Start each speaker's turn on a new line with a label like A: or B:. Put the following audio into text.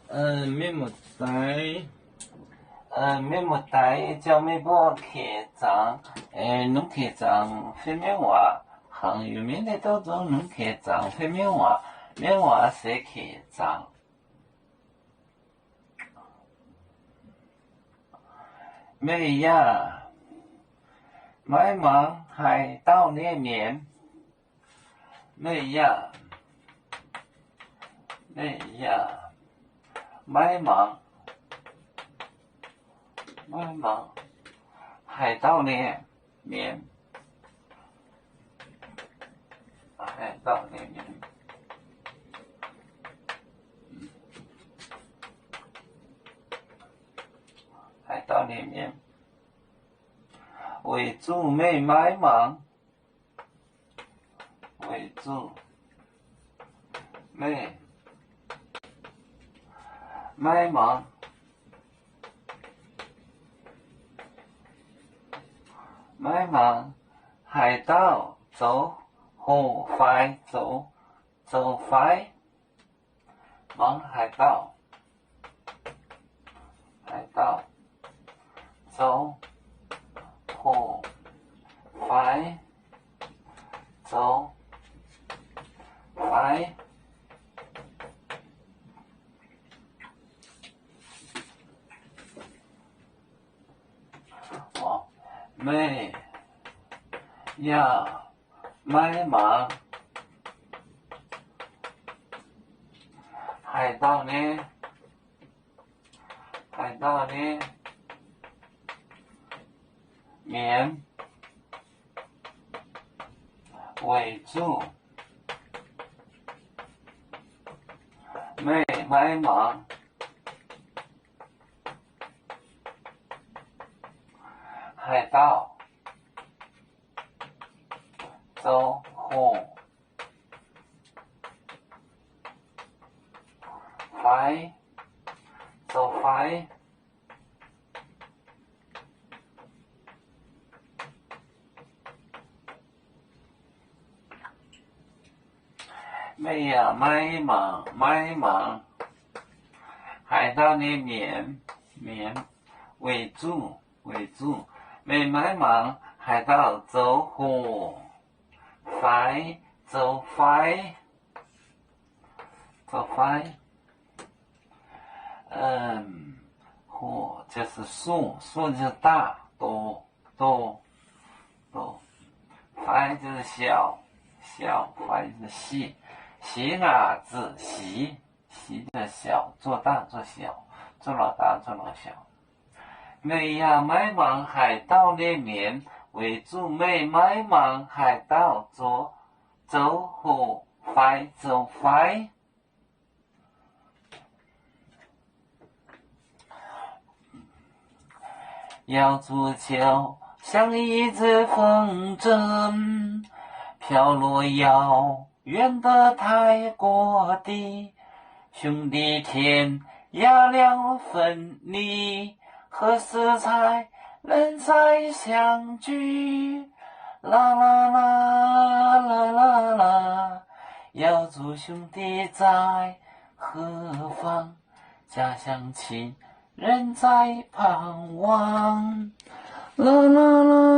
A: 咩物仔？咩物仔？叫咩波客长？侬客长非咩话？行有面的都做侬客长非咩话？咩话是客长？咩呀？买忙海盗猎面？咩呀？咩呀？买忙海盗猎面？海盗猎面？海盗猎面？为主没买忙？为主没买忙？买忙海盗走火快走快忙海盗走火快走快没呀买忙海盗呢面为主没买忙海盗走火快走快没呀买忙海盗的面为主没买忙海盗走火快走快火就是树就是大多快就是小快就是细伢子细就是小做大做小做老大做老小没呀买忙海盗猎面为主没买忙海盗走火快走快要足球像一只风筝飘落遥远的泰国地兄弟天涯两分离何时才能再相聚啦啦啦啦啦啦要祝兄弟在何方家乡亲人在盼望啦啦啦